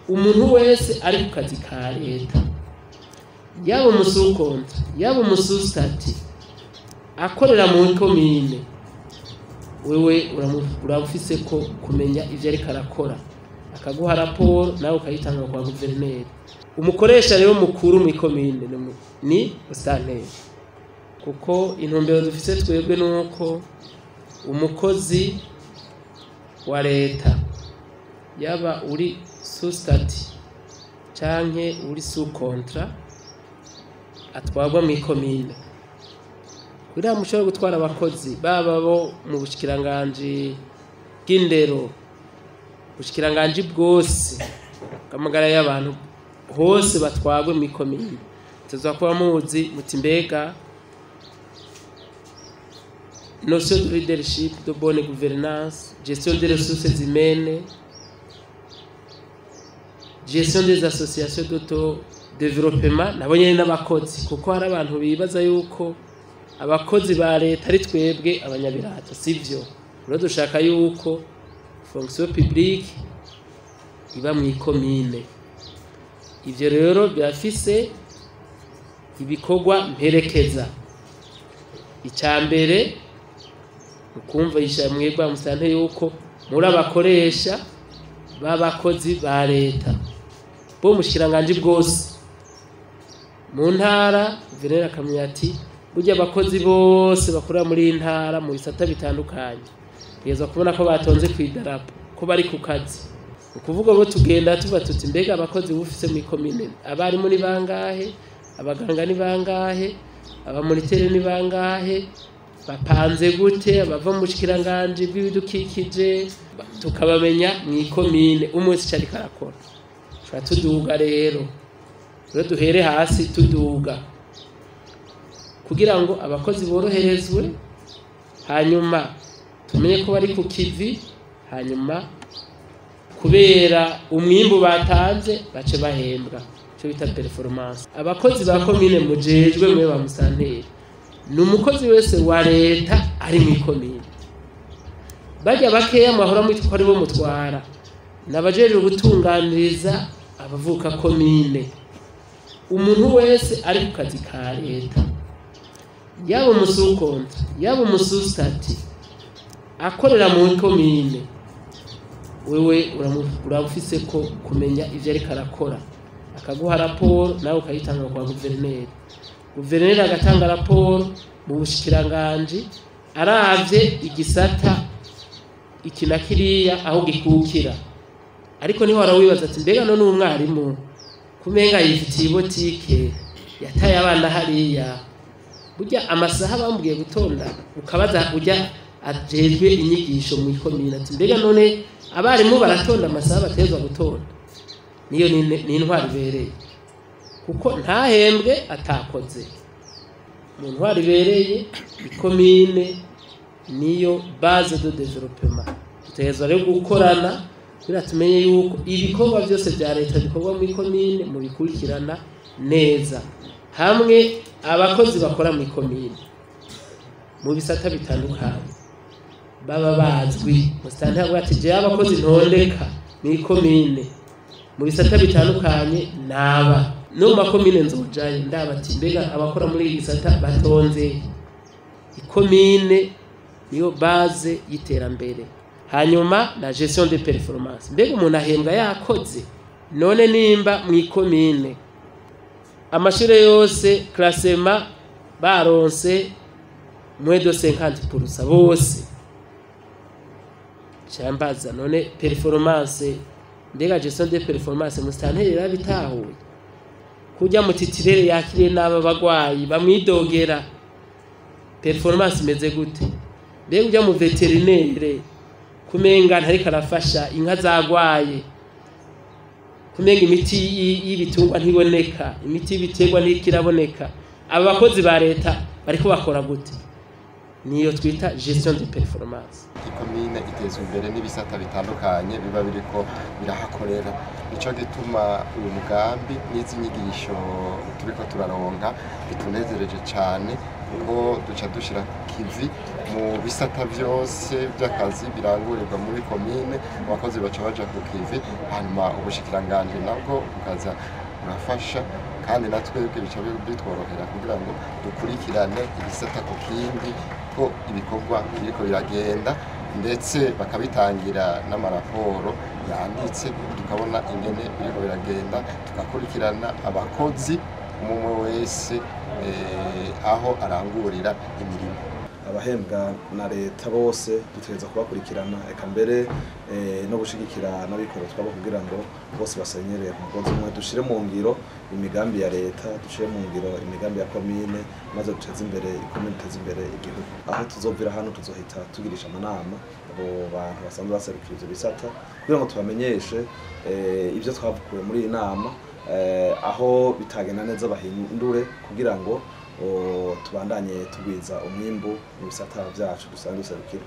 umuntu wese ari ku kazi ka leta yaba umusukonta yaba umususitati akorera mu komine wewe urabufise ko kumenya ivyo ariko arakora akaguha raporo nawe ukayitanga kwa guverineri. Umukoresha rero mukuru mu komine ni musitanteri, kuko intumbero dufise twebwe nuko umukozi wa leta yaba uri susitati canke uri sukontra atwarwa mu komine kugira mushobora gutwara abakozi baba bo mu bushikiranganje bw'indero, bushikiranganje bwose kamagara y'abantu hose batwagwe mu komine. Tuzakuba muzi muti mbega notion de leadership, de bonne gouvernance, gestion des ressources humaines, gestion des associations d'auto-développement, nabo nyene n'abakozi, kuko hari abantu bibaza yuko abakozi ba leta ari twebwe abanyabirato. Sivyo, rero dushaka yuko fonction publique iba mu komine. Ivyo rero birafise ibikorwa mperekeza. Icambere ukumva yishamwebwa musante yuko muri abakoresha b'abakozi ba leta bo mushikiranganje bwose mu ntara. Guverineri akamenya ati burya abakozi bose bakora muri ntara mu bisata bitandukanye bigeza kubona ko batonze kwidarapo ko bari ku kazi. Ukuvuga ngo tugenda tuba tuti mbega abakozi bufise mu komine abarimu ni bangahe, abaganga ni bangahe, abamonitere ni bangahe, bapanze gute, abava mu bushikiranganje bw'ibidukikije, tukabamenya mu komine umwe wese cyari karakora. Twa tuduga rero duhere hasi tuduga kugira ngo abakozi boroherezwe, hanyuma tumenye ko bari ku kivi, hanyuma kubera umwimbu batanze bace bahembwa cyo bita performance. Abakozi ba komine mujejwe mwe ba musanteri ni umukozi wese wa leta ari mu komine. Bajya bakeya mahora mwitwa ari bo mutwara nabajeje gutunganiriza abavuka komine. Umuntu wese ari ku kazi ka leta yaba umusukonta yaba umususitati akorera mu komine wewe urabufise ko kumenya ivyo ariko arakora akaguha raporo nawe ukayitanga kwa guverineri. Guverineri agatanga raporo mu bushikiranganje aravye igisata ikina kiriya aho gikukira. Ariko niho warawibaza ati mbega none umwarimu kumenga yifitiye botike yataye abana hariya, burya amasaha bambwiye gutonda ukabaza ujya ajejwe inyigisho mu komine ati mbega none abarimu baratonda amasaha batezwa gutonda. Niyo ni intwari bereye, kuko ntahembwe atakoze. Mu ntwari bereye ikomine niyo base de développement. Tutezwa rero gukorana kugira tumenye yuko ibikorwa byose bya leta bikorwa mu komine mu bikurikirana neza, hamwe abakozi bakora mu komine mu bisata bitandukanye baba bazwi. Musitanteri avuga ati je abakozi ntondeka mu komine mu bisata bitandukanye naba no makomine nzojaye ndabati mbega abakora muri gisata batonze. Ikomine niyo base y'iterambere. Hanyuma na gestion de performance, mbega umuntu ahembwa yakoze. None nimba mu komine amashure yose classement baronse moins de 50% bose cyambaza none performance, mbega gestion de performance musitanteri yarabitahuye kujya mu titirere yakiriye n'aba bagwayi bamwidogera performance imeze gute. Mbega ujya mu veterinere kumenga ntariko arafasha inka zagwaye, kumenga imiti y'ibitungwa ntiboneka, imiti y'ibiterwa ntikiraboneka. Aba bakozi ba leta bariko bakora gute? Niyo twita gestion de performance. Ikomine itezwe imbere n'ibisata bitandukanye biba biriko birahakorera. Nico gituma uyu mugambi n'izi nyigisho turiko turaronka bitunezereje cyane, kuko duca dushira kivi mu bisata byose by'akazi birangurirwa muri komine abakozi baca baja ku kivi, hanyuma ubushikiranganje nabwo bukaza burafasha, kandi natwebwe bica bitworohera kugira ngo dukurikirane ibisata ku kindi ko ibikorwa biriko biragenda, ndetse bakabitangira n'amaraporo yanditse, tukabona ingene biriko biragenda, tugakurikirana abakozi umwe wese aho arangurira imirimo. Abahembwa na leta bose dutegereza kubakurikirana, eka mbere no gushigikira n'abikorera twabo kugira ngo bose basenyereye ku mugozi umwe, dushire mu ngiro imigambi ya leta, dushire mu ngiro imigambi ya komine, maze duteze imbere ikomine, duteze imbere igihugu. Aho tuzovira hano tuzohita tugirisha amanama abo bantu basanzwe baserukira ivyo bisata kugira ngo tubamenyeshe ivyo twavukuye muri iyi nama, aho bitagenda neza bahindure kugira ngo tubandanye tugwiza umwimbu mu bisata vyacu dusanzwe duserukira.